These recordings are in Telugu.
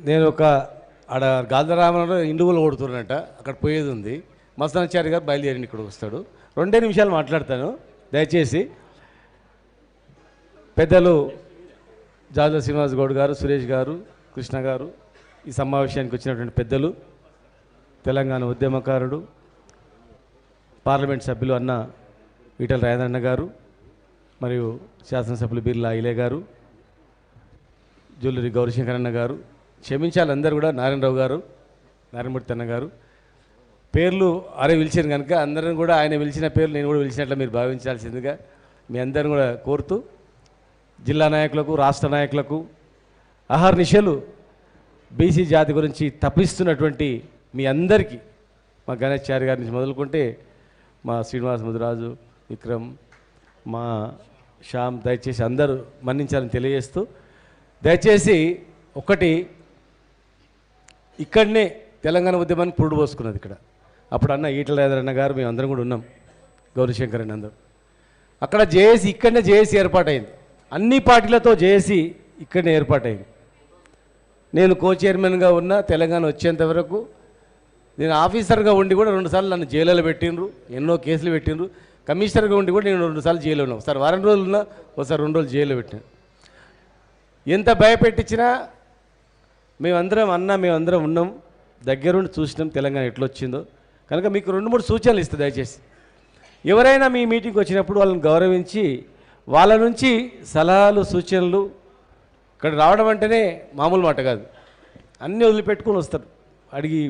నేను ఒక ఆడ గాంధరామలో ఇండుగులు కొడుతున్నట్ట అక్కడ పోయేది ఉంది. మస్తానాచారి గారు బయలుదేరి ఇక్కడ వస్తాడు. 2 నిమిషాలు మాట్లాడతాను. దయచేసి పెద్దలు జాజ శ్రీనివాస్ గౌడ్ గారు, సురేష్ గారు, కృష్ణ గారు, ఈ సమావేశానికి వచ్చినటువంటి పెద్దలు, తెలంగాణ ఉద్యమకారుడు, పార్లమెంట్ సభ్యులు అన్న ఈటల రాజేంద్రన్న గారు, మరియు శాసనసభ్యులు బిర్లా ఇలే గారు, జూలూరి గౌరీశంకరన్న గారు, క్షమించాలి అందరూ కూడా, నారాయణరావు గారు, నారాయణమూర్తి అన్న గారు, పేర్లు అరే పిలిచాను కనుక అందరం కూడా ఆయన పిలిచిన పేర్లు నేను కూడా పిలిచినట్లు మీరు భావించాల్సిందిగా మీ అందరిని కూడా కోరుతూ, జిల్లా నాయకులకు, రాష్ట్ర నాయకులకు, అహర్నిశలు బీసీ జాతి గురించి తప్పిస్తున్నటువంటి మీ అందరికీ, మా గణేశాచారి గారి నుంచి మొదలుకుంటే మా శ్రీనివాస్ ముదిరాజు, విక్రమ్, మా శ్యామ్, దయచేసి అందరూ మన్నించాలని తెలియజేస్తూ, దయచేసి ఒకటి, ఇక్కడనే తెలంగాణ ఉద్యమానికి పురుడు పోసుకున్నది ఇక్కడ. అప్పుడు అన్న ఈటల రాజేంద్రన్న గారు మేము అందరం కూడా ఉన్నాం, గౌరీశంకర్ అని అందరూ. అక్కడ జేఏసీ, ఇక్కడనే జేఏసీ ఏర్పాటైంది. అన్ని పార్టీలతో జేఏసీ ఇక్కడనే ఏర్పాటైంది. నేను కో చైర్మన్గా ఉన్న తెలంగాణ వచ్చేంత వరకు నేను ఆఫీసర్గా ఉండి కూడా 2 సార్లు నన్ను జైలులో పెట్టిండ్రు, ఎన్నో కేసులు పెట్టిండ్రు. కమిషనర్గా ఉండి కూడా నేను 2 సార్లు జైల్లో ఉన్నా. ఒకసారి వారం రోజులు ఉన్నా, ఒకసారి 2 రోజులు జైల్లో పెట్టాను. ఎంత భయపెట్టించినా మేమందరం ఉన్నాం, దగ్గరుండి చూసినాం తెలంగాణ ఎట్లొచ్చిందో. కనుక మీకు 2-3 సూచనలు ఇస్తే దయచేసి ఎవరైనా మీ మీటింగ్కి వచ్చినప్పుడు వాళ్ళని గౌరవించి వాళ్ళ నుంచి సలహాలు, సూచనలు, ఇక్కడ రావడం అంటేనే మామూలు మాట కాదు, అన్నీ వదిలిపెట్టుకొని వస్తారు. అడిగి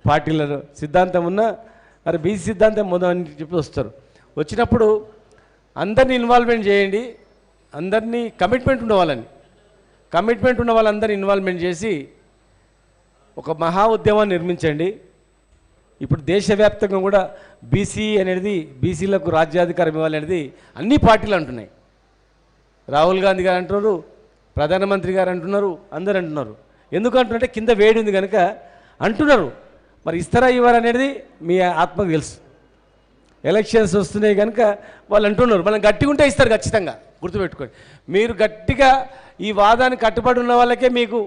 పార్టీల సిద్ధాంతం ఉన్నా మరి బీసీ సిద్ధాంతం మొదలని చెప్పి వస్తారు. వచ్చినప్పుడు అందరినీ ఇన్వాల్వ్మెంట్ చేయండి, అందరినీ కమిట్మెంట్ ఉన్న వాళ్ళందరినీ ఇన్వాల్వ్మెంట్ చేసి ఒక మహా ఉద్యమాన్ని నిర్మించండి. ఇప్పుడు దేశవ్యాప్తంగా కూడా బీసీ అనేది, బీసీలకు రాజ్యాధికారం ఇవ్వాలనేది అన్ని పార్టీలు అంటున్నాయి. రాహుల్ గాంధీ గారు అంటున్నారు, ప్రధానమంత్రి గారు అంటున్నారు, అందరు అంటున్నారు. ఎందుకు అంటున్నారంటే కింద వేడి ఉంది కనుక అంటున్నారు. మరి ఇస్తారా ఇవ్వరనేది మీ ఆత్మకు తెలుసు. ఎలక్షన్స్ వస్తున్నాయి కనుక వాళ్ళు అంటున్నారు. మనం గట్టిగా ఉంటే ఇస్తారు ఖచ్చితంగా, గుర్తుపెట్టుకోండి. మీరు గట్టిగా ఈ వాదానికి కట్టుబడి ఉన్న వాళ్ళకే మీకు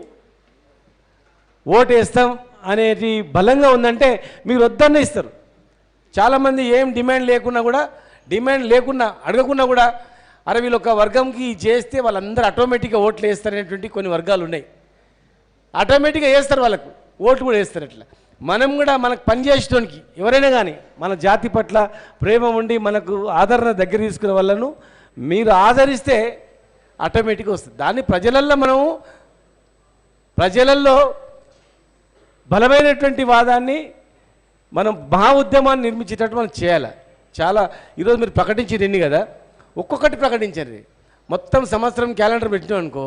ఓటు వేస్తాం అనేది బలంగా ఉందంటే మీరు వద్దన్న ఇస్తారు. చాలామంది ఏం డిమాండ్ లేకున్నా అడగకుండా కూడా అరే వీళ్ళు ఒక వర్గంకి చేస్తే వాళ్ళందరూ ఆటోమేటిక్గా ఓట్లు వేస్తారనేటువంటి కొన్ని వర్గాలు ఉన్నాయి. ఆటోమేటిక్గా వేస్తారు, వాళ్ళకు ఓటు కూడా వేస్తారు. అట్లా మనం కూడా మనకు పనిచేసేటానికి ఎవరైనా కానీ మన జాతి పట్ల ప్రేమ ఉండి మనకు ఆదరణ దగ్గర తీసుకునే వాళ్ళను మీరు ఆదరిస్తే ఆటోమేటిక్గా వస్తుంది. దాన్ని ప్రజలల్లో బలమైనటువంటి వాదాన్ని మనం మహా ఉద్యమాన్ని నిర్మించేటట్టు మనం చేయాలి. చాలా ఈరోజు మీరు ప్రకటించేది ఎన్ని కదా, ఒక్కొక్కటి ప్రకటించండి. మొత్తం సంవత్సరం క్యాలెండర్ పెట్టినాం అనుకో,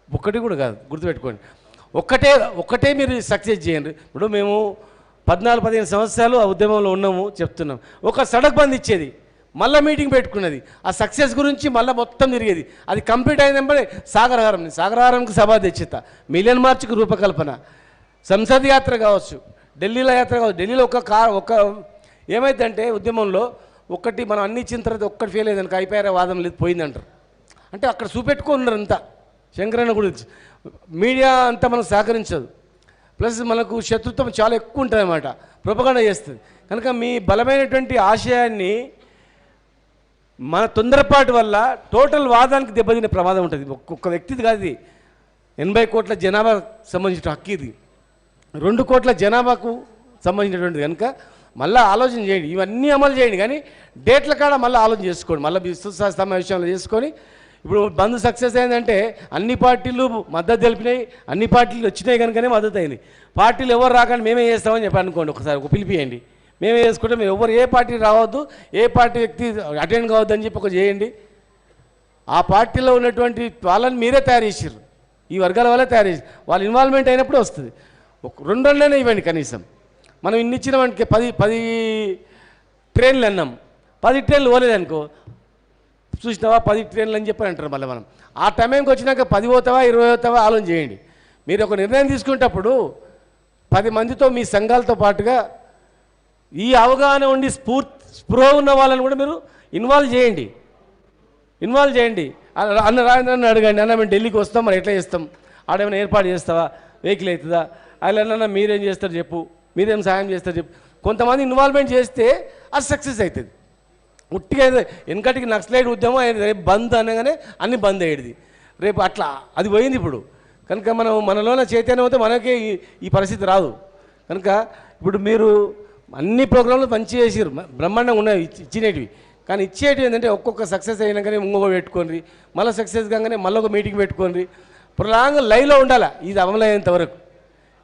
ఒక్కటి కూడా కాదు, గుర్తుపెట్టుకోండి. ఒక్కటే మీరు సక్సెస్ చేయండి. ఇప్పుడు మేము 14-15 సంవత్సరాలు ఆ ఉద్యమంలో ఉన్నాము చెప్తున్నాం. ఒక సడక్ బంద్ ఇచ్చేది, మళ్ళీ మీటింగ్ పెట్టుకున్నది, ఆ సక్సెస్ గురించి మళ్ళీ మొత్తం తిరిగేది. అది కంప్లీట్ అయినంటే సాగరహారంకి సభ తెచ్చేత, మిలియన్ మార్చ్కి రూపకల్పన, సంసద్ యాత్ర కావచ్చు, ఢిల్లీలో యాత్ర కావచ్చు. ఢిల్లీలో ఒక ఏమైందంటే ఉద్యమంలో ఒక్కటి మనం అన్ని ఇచ్చిన తర్వాత ఒక్కటి ఫెయిల్ అయ్యిందనుక అయిపోయారా, వాదం లేదు, పోయిందంటారు. అంటే అక్కడ చూపెట్టుకున్నారు అంతా. శంకరన్న గురించి మీడియా అంతా మనకు సహకరించదు, ప్లస్ మనకు శత్రుత్వం చాలా ఎక్కువ ఉంటుంది అన్నమాట, ప్రొపగండా చేస్తుంది. కనుక మీ బలమైనటువంటి ఆశయాన్ని మన తొందరపాటు వల్ల టోటల్ వాదానికి దెబ్బతినే ప్రమాదం ఉంటుంది. ఒక్కొక్క వ్యక్తిది కాదు, ఇది 80 కోట్ల జనాభా సంబంధించిన హక్కు, ఇది 2 కోట్ల జనాభాకు సంబంధించినటువంటిది. కనుక మళ్ళీ ఆలోచన చేయండి, ఇవన్నీ అమలు చేయండి. కానీ డేట్ల కాడ మళ్ళీ ఆలోచన చేసుకోండి, మళ్ళీ విస్తృత సమావేశంలో చేసుకొని. ఇప్పుడు బంద్ సక్సెస్ అయిందంటే అన్ని పార్టీలు మద్దతు తెలిపినాయి, అన్ని పార్టీలు వచ్చినాయి కనుకనే మద్దతు అయింది. పార్టీలు ఎవరు రాకండి మేమే చేస్తామని చెప్పి అనుకోండి, ఒకసారి పిలిపియండి, మేమే చేసుకుంటే మేము ఎవరు ఏ పార్టీ రావద్దు, ఏ పార్టీ వ్యక్తి అటెండ్ కావద్దు అని చెప్పి ఒక చేయండి. ఆ పార్టీలో ఉన్నటువంటి వాళ్ళని మీరే తయారు చేసారు, ఈ వర్గాల వల్ల తయారు చేసి వాళ్ళు ఇన్వాల్వ్మెంట్ అయినప్పుడు వస్తుంది. 2 రోజులైనా ఇవ్వండి కనీసం. మనం ఇన్ని ఇచ్చిన వానికి 10 ట్రైన్లు అన్నాం, 10 ట్రైన్లు పోలేదనుకో, చూసినావా 10 ట్రైన్లు అని చెప్పి అంటారు. మళ్ళీ మనం ఆ టైంకి వచ్చినాక 10 పోతావా 20 పోతావా ఆలోచన చేయండి. మీరు ఒక నిర్ణయం తీసుకునేటప్పుడు 10 మందితో మీ సంఘాలతో పాటుగా ఈ అవగాహన ఉండి స్పృహ ఉన్న వాళ్ళని కూడా మీరు ఇన్వాల్వ్ చేయండి. అన్న రాజేంద్రని అడగండి, అన్న మేము ఢిల్లీకి వస్తాం, మరి ఎట్లా చేస్తాం, ఆడేమైనా ఏర్పాటు చేస్తావా, వెహికల్ అవుతుందా, అలా మీరేం చేస్తారు చెప్పు, మీరేం సహాయం చేస్తారు చెప్పు. కొంతమంది ఇన్వాల్వ్మెంట్ చేస్తే అది సక్సెస్ అవుతుంది. ఉట్టిగా వెనకటికి నక్సలైట్ ఉద్యమం రేపు బంద్ అనగానే అన్ని బంద్ అయ్యేది, రేపు అట్లా అది పోయింది ఇప్పుడు. కనుక మనలోన చైతన్యం అయితే మనకే ఈ పరిస్థితి రాదు. కనుక ఇప్పుడు మీరు అన్ని ప్రోగ్రాంలు మంచి చేసారు, బ్రహ్మాండంగా ఉన్నాయి ఇచ్చినవి. కానీ ఇచ్చేటివి ఏంటంటే ఒక్కొక్క సక్సెస్ అయినాకనే ఇంకొక పెట్టుకోండి, మళ్ళీ సక్సెస్ కాగానే మళ్ళీ ఒక మీటింగ్ పెట్టుకోండి, ప్రొలాంగ్ లైవ్లో ఉండాలి ఇది అమలు అయ్యేంత వరకు.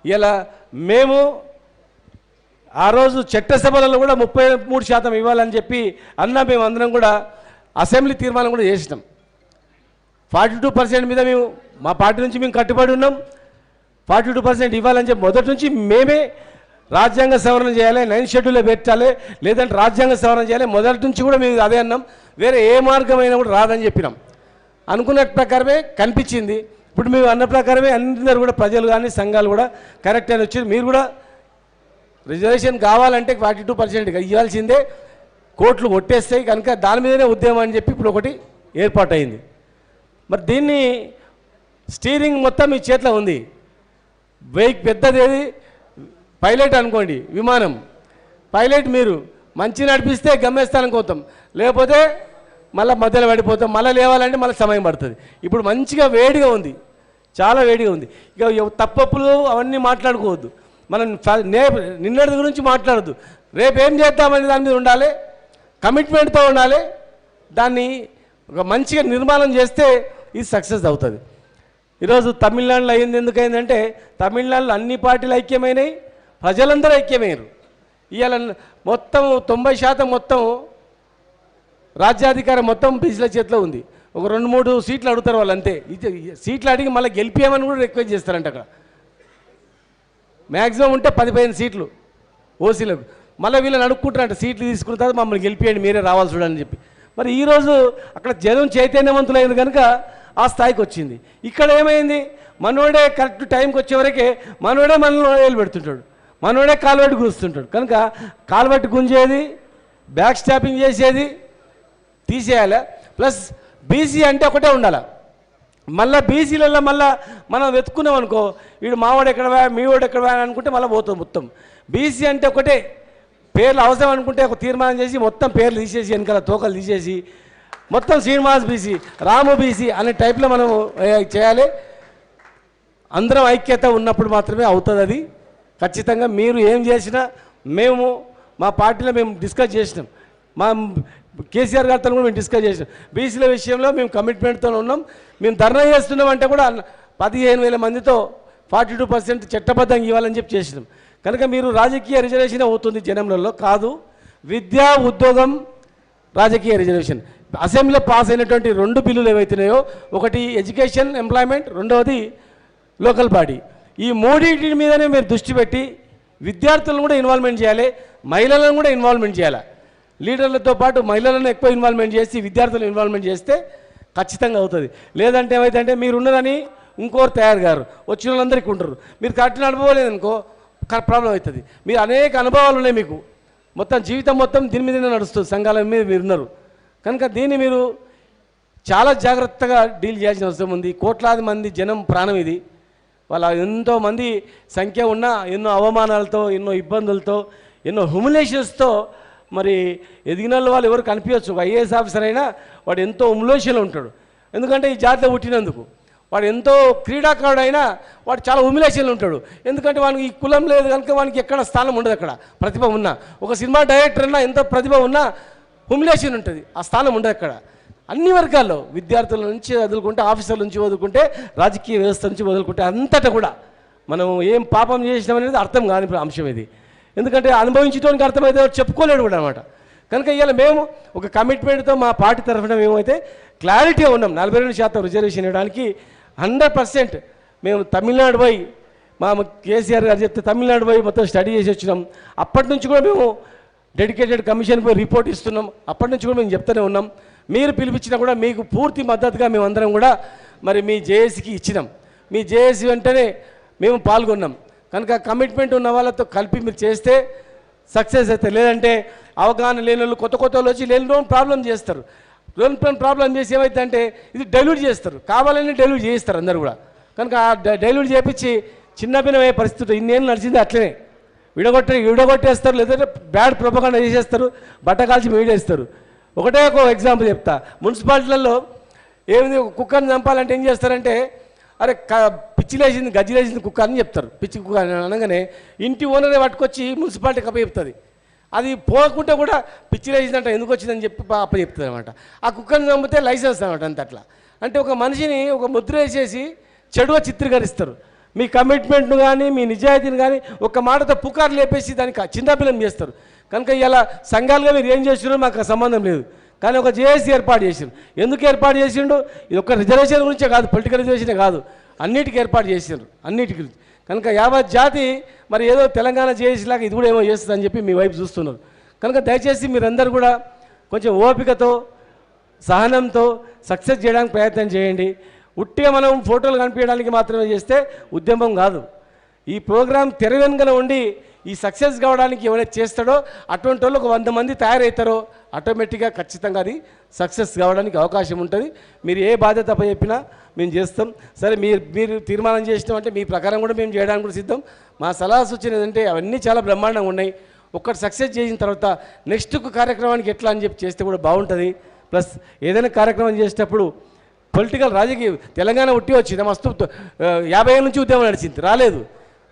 ఇలా మేము ఆ రోజు చట్టసభలలో కూడా 33% ఇవ్వాలని చెప్పి మేము అందరం కూడా అసెంబ్లీ తీర్మానం కూడా చేసినాం. 42% మీద మేము మా పార్టీ నుంచి మేము కట్టుబడి ఉన్నాం. 42% ఇవ్వాలని చెప్పి మొదటి నుంచి మేమే రాజ్యాంగ సవరణ చేయాలి, 9th షెడ్యూల్లో పెట్టాలి, లేదంటే రాజ్యాంగ సవరణ చేయాలి, మొదటి నుంచి కూడా మేము అదే అన్నాం. వేరే ఏ మార్గమైనా కూడా రాదని చెప్పినాం. అనుకున్న ప్రకారమే కనిపించింది. ఇప్పుడు మేము అన్న ప్రకారమే అందరూ కూడా ప్రజలు కానీ సంఘాలు కూడా కరెక్ట్ అని వచ్చి మీరు కూడా రిజర్వేషన్ కావాలంటే 42% ఇవ్వాల్సిందే, కోట్లు కొట్టేస్తాయి. కనుక దాని మీదనే ఉద్యమం అని చెప్పి ఇప్పుడు ఒకటి ఏర్పాటు అయింది. మరి దీన్ని స్టీరింగ్ మొత్తం మీ చేతిలో ఉంది. పెద్దది ఏది పైలట్ అనుకోండి, విమానం పైలట్ మీరు మంచి నడిపిస్తే గమ్యస్థానానికి పోతాం, లేకపోతే మళ్ళీ మధ్యలో పడిపోతాం, మళ్ళీ లేవాలంటే మళ్ళీ సమయం పడుతుంది. ఇప్పుడు మంచిగా వేడిగా ఉంది, చాలా వేడిగా ఉంది. ఇక తప్పప్పులు అవన్నీ మాట్లాడుకోవద్దు, మనం నిన్నటి గురించి మాట్లాడద్దు. రేపు ఏం చేద్దామని దాని మీద ఉండాలి, కమిట్మెంట్తో ఉండాలి. దాన్ని ఒక మంచిగా నిర్మాణం చేస్తే ఇది సక్సెస్ అవుతుంది. ఈరోజు తమిళనాడులో అయింది ఎందుకైందంటే తమిళనాడులో అన్ని పార్టీలు ఐక్యమైనవి, ప్రజలందరూ ఐక్యమయ్యారు. ఇవాళ మొత్తం 90% మొత్తం రాజ్యాధికారం మొత్తం బీసీల చేతిలో ఉంది. ఒక 2-3 సీట్లు అడుగుతారు వాళ్ళు, అంతే. సీట్లు అడిగి మళ్ళీ గెలిపేయమని కూడా రిక్వెస్ట్ చేస్తారంట. అక్కడ మ్యాక్సిమం ఉంటే 10-15 సీట్లు ఓసీలకు. మళ్ళీ వీళ్ళని అడుక్కుంటారంట, సీట్లు తీసుకున్న తర్వాత మమ్మల్ని గెలిపేయండి, మీరే రావాలి చూడని చెప్పి. మరి ఈరోజు అక్కడ జనం చైతన్యవంతులైంది కనుక ఆ స్థాయికి వచ్చింది. ఇక్కడ ఏమైంది, మనోడే కరెక్ట్ టైంకి వచ్చేవరకే మనోడే మనలో వేలు పెడుతుంటాడు, మనోడే కాలువెట్టు గుంజుతుంటాడు. కనుక కాలువెట్టు గుంజేది, బ్యాక్ స్టాపింగ్ చేసేది తీసేయాలి. ప్లస్ బీసీ అంటే ఒకటే ఉండాలి. మళ్ళీ బీసీలలో మళ్ళీ మనం వెతుక్కున్నాం అనుకో, వీడు మావాడు ఎక్కడ మీవాడు ఎక్కడ అనుకుంటే మళ్ళీ పోతాం మొత్తం. బీసీ అంటే ఒకటే, పేర్లు అవసరం అనుకుంటే ఒక తీర్మానం చేసి మొత్తం పేర్లు తీసేసి వెనకాల తోకలు తీసేసి మొత్తం శ్రీనివాస్ బీసీ, రాము బీసీ అనే టైప్లో మనం చేయాలి. అందరం ఐక్యత ఉన్నప్పుడు మాత్రమే అవుతుంది అది. ఖచ్చితంగా మీరు ఏం చేసినా మేము మా పార్టీలో మేము డిస్కస్ చేసినాం, మా కేసీఆర్ గారితో కూడా మేము డిస్కస్ చేసినాం. బీసీల విషయంలో మేము కమిట్మెంట్తో ఉన్నాం. మేము ధర్నా చేస్తున్నాం అంటే కూడా 15,000 మందితో 42% చట్టబద్ధంగా ఇవ్వాలని చెప్పి చేసినాం. కనుక మీరు రాజకీయ రిజర్వేషన్ అవుతుంది జనంలలో కాదు, విద్యా ఉద్యోగం రాజకీయ రిజర్వేషన్. అసెంబ్లీలో పాస్ అయినటువంటి 2 బిల్లులు ఏవైతున్నాయో, ఒకటి ఎడ్యుకేషన్ ఎంప్లాయ్మెంట్, రెండవది లోకల్ బాడీ. ఈ మూడింటి మీదనే మీరు దృష్టి పెట్టి విద్యార్థులను కూడా ఇన్వాల్వ్మెంట్ చేయాలి, మహిళలను కూడా ఇన్వాల్వ్మెంట్ చేయాలి. లీడర్లతో పాటు మహిళలను ఎక్కువ ఇన్వాల్వ్మెంట్ చేసి విద్యార్థులను ఇన్వాల్వ్మెంట్ చేస్తే ఖచ్చితంగా అవుతుంది. లేదంటే ఏమైందంటే మీరు ఉన్నారని ఇంకోరు తయారు గారు వచ్చిన వాళ్ళందరికీ ఉంటారు, మీరు కరెక్ట్ అనుభవలేదనుకో ప్రాబ్లం అవుతుంది. మీరు అనేక అనుభవాలు ఉన్నాయి, మీకు మొత్తం జీవితం మొత్తం దీని మీదనే నడుస్తుంది, సంఘాల మీద మీరు ఉన్నారు. కనుక దీన్ని మీరు చాలా జాగ్రత్తగా డీల్ చేయాల్సిన అవసరం ఉంది. కోట్లాది మంది జనం ప్రాణం ఇది. వాళ్ళ ఎంతోమంది సంఖ్య ఉన్న ఎన్నో అవమానాలతో, ఎన్నో ఇబ్బందులతో, ఎన్నో హ్యూమిలేషన్స్తో మరి ఎదిగిన వాళ్ళు ఎవరు కనిపించవచ్చు. ఒక ఐఏఎస్ ఆఫీసర్ అయినా వాడు ఎంతో హ్యూమిలేషన్లో ఉంటాడు, ఎందుకంటే ఈ జాతిలో పుట్టినందుకు. వాడు ఎంతో క్రీడాకారుడు అయినా వాడు చాలా హ్యూమిలేషన్లో ఉంటాడు, ఎందుకంటే వానికి ఈ కులం లేదు కనుక వానికి ఎక్కడ స్థానం ఉండదు. అక్కడ ప్రతిభ ఉన్నా, ఒక సినిమా డైరెక్టర్ అయినా ఎంత ప్రతిభ ఉన్నా హ్యూమిలేషన్ ఉంటుంది, ఆ స్థానం ఉండదు అక్కడ. అన్ని వర్గాల్లో విద్యార్థుల నుంచి వదులుకుంటే, ఆఫీసర్ల నుంచి వదులుకుంటే, రాజకీయ వ్యవస్థ నుంచి వదులుకుంటే అంతటా కూడా మనం ఏం పాపం చేసినామనేది అర్థం కాని అంశం ఇది. ఎందుకంటే అనుభవించడానికి అర్థమైతే చెప్పుకోలేడు కూడా అనమాట. కనుక ఇవాళ మేము ఒక కమిట్మెంట్తో మా పార్టీ తరఫున మేమైతే క్లారిటీగా ఉన్నాం. 42% రిజర్వేషన్ ఇవ్వడానికి 100% మేము తమిళనాడు పోయి, మా కేసీఆర్ గారు చెప్తే తమిళనాడు పోయి మొత్తం స్టడీ చేసి వచ్చినాం. అప్పటి నుంచి కూడా మేము డెడికేటెడ్ కమిషన్ పోయి రిపోర్ట్ ఇస్తున్నాం. అప్పటి నుంచి కూడా మేము చెప్తూనే ఉన్నాం. మీరు పిలిపించినా కూడా మీకు పూర్తి మద్దతుగా మేమందరం కూడా మరి మీ జేఏసీకి ఇచ్చినాం. మీ జేఏసీ వెంటనే మేము పాల్గొన్నాం. కనుక కమిట్మెంట్ ఉన్న వాళ్ళతో కలిపి మీరు చేస్తే సక్సెస్ అవుతారు. లేదంటే అవగాహన లేని వాళ్ళు కొత్త వాళ్ళు వచ్చి లేని ప్రాబ్లం చేస్తారు. ప్రాబ్లం చేసి ఏమైతే అంటే ఇది డైల్యూట్ చేస్తారు, కావాలని డైల్యూట్ చేయిస్తారు అందరు కూడా. కనుక డైల్యూట్ చేపించి చిన్నభిన్నమయ్యే పరిస్థితి ఇన్నేళ్ళు నడిచింది అట్లనే విడగొట్టేస్తారు, లేదంటే బ్యాడ్ ప్రొపగండా చేసేస్తారు, బట్ట కాల్చి మీడేస్తారు. ఒకటే ఒక ఎగ్జాంపుల్ చెప్తా. మున్సిపాలిటీలలో ఏమిది కుక్కర్ని చంపాలంటే ఏం చేస్తారంటే, అరే పిచ్చిలేసింది గజ్జిలేసింది కుక్క అని చెప్తారు. పిచ్చి కుక్క అనగానే ఇంటి ఓనరే పట్టుకొచ్చి మున్సిపాలిటీకి అప్పచెప్తుంది. అది పోకుంటే కూడా పిచ్చిలేసిందంట ఎందుకు వచ్చిందని చెప్పి అప్పచెప్తుంది అనమాట. ఆ కుక్కర్ని చంపితే లైసెన్స్ అనమాట. అంత అట్లా అంటే ఒక మనిషిని ఒక ముద్ర వేసేసి చెడుగా చిత్రీకరిస్తారు. మీ కమిట్మెంట్ను కానీ మీ నిజాయితీని కానీ ఒక మాటతో పుకారు లేపేసి దానికి చిన్నపిల్లం చేస్తారు. కనుక ఇలా సంఘాలుగా మీరు ఏం చేసినారో మాకు సంబంధం లేదు, కానీ ఒక జేఏసీ ఏర్పాటు చేసిండు. ఎందుకు ఏర్పాటు చేసిండు? ఇది ఒక రిజర్వేషన్ గురించే కాదు, పొలిటికల్ రిజర్వేషనే కాదు, అన్నిటికీ ఏర్పాటు చేసిండ్రు, అన్నిటికీ. కనుక యావత్ జాతి మరి ఏదో తెలంగాణ జేఏసీ లాగా ఇది కూడా ఏమో చేస్తుందని చెప్పి మీ వైపు చూస్తున్నారు. కనుక దయచేసి మీరందరూ కూడా కొంచెం ఓపికతో సహనంతో సక్సెస్ చేయడానికి ప్రయత్నం చేయండి. ఉట్టిగా మనం ఫోటోలు కనిపించడానికి మాత్రమే చేస్తే ఉద్యమం కాదు. ఈ ప్రోగ్రాం తెర వెనుకన ఉండి ఈ సక్సెస్ కావడానికి ఎవరైతే చేస్తాడో అటువంటి వాళ్ళు ఒక 100 మంది తయారవుతారో ఆటోమేటిక్గా ఖచ్చితంగా అది సక్సెస్ కావడానికి అవకాశం ఉంటుంది. మీరు ఏ బాధ్యత చెప్పినా మేము చేస్తాం. సరే మీరు తీర్మానం చేసినామంటే మీ ప్రకారం కూడా మేము చేయడానికి కూడా సిద్ధం. మా సలహా సూచన ఏంటంటే అవన్నీ చాలా బ్రహ్మాండంగా ఉన్నాయి. ఒక్కటి సక్సెస్ చేసిన తర్వాత నెక్స్ట్ కార్యక్రమానికి ఎట్లా అని చెప్పి చేస్తే కూడా బాగుంటుంది. ప్లస్ ఏదైనా కార్యక్రమం చేసేటప్పుడు పొలిటికల్ రాజకీయ తెలంగాణ ఉట్టి వచ్చింది మస్తు 50 ఏళ్ళ నుంచి ఉద్యమం నడిచింది, రాలేదు.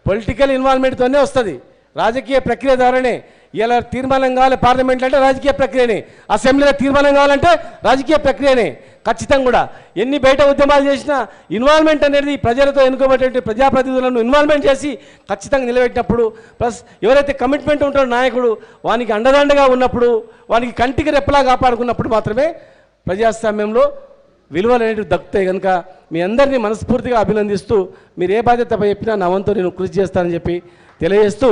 పొలిటికల్ ఇన్వాల్వ్మెంట్తోనే వస్తుంది, రాజకీయ ప్రక్రియ ద్వారానే. ఇలా తీర్మానం కావాలి పార్లమెంట్లో అంటే రాజకీయ ప్రక్రియనే, అసెంబ్లీలో తీర్మానం కావాలంటే రాజకీయ ప్రక్రియనే. ఖచ్చితంగా కూడా ఎన్ని బయట ఉద్యమాలు చేసినా ఇన్వాల్వ్మెంట్ అనేది ప్రజలతో ఎన్నుకోబట్టే ప్రజాప్రతినిధులను ఇన్వాల్వ్మెంట్ చేసి ఖచ్చితంగా నిలబెట్టినప్పుడు, ప్లస్ ఎవరైతే కమిట్మెంట్ ఉంటారో నాయకుడు వానికి అండదండగా ఉన్నప్పుడు, వానికి కంటికి రెప్పలా కాపాడుకున్నప్పుడు మాత్రమే ప్రజాస్వామ్యంలో విలువలు అనేవి దక్కుతాయి. కనుక మీ అందరినీ మనస్ఫూర్తిగా అభినందిస్తూ మీరు ఏ బాధ్యత చెప్పినా నా వంతు నేను కృషి చేస్తానని చెప్పి తెలియజేస్తూ,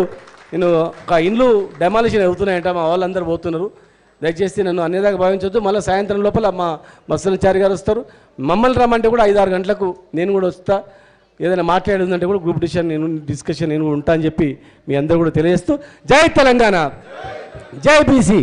నేను ఒక ఇండ్లు డెమాలిషన్ అవుతున్నాయంట, మా వాళ్ళందరూ పోతున్నారు. దయచేసి నన్ను అన్నిదాకా భావించొద్దు. మళ్ళీ సాయంత్రం లోపల మా మత్స్యచారి గారు వస్తారు. మమ్మల్ని రమ్మంటే కూడా 5-6 గంటలకు నేను కూడా వస్తా. ఏదైనా మాట్లాడేదంటే కూడా గ్రూప్ డిస్కషన్ నేను ఉంటా అని చెప్పి మీ అందరూ కూడా తెలియజేస్తూ, జై తెలంగాణ, జై బీసీ.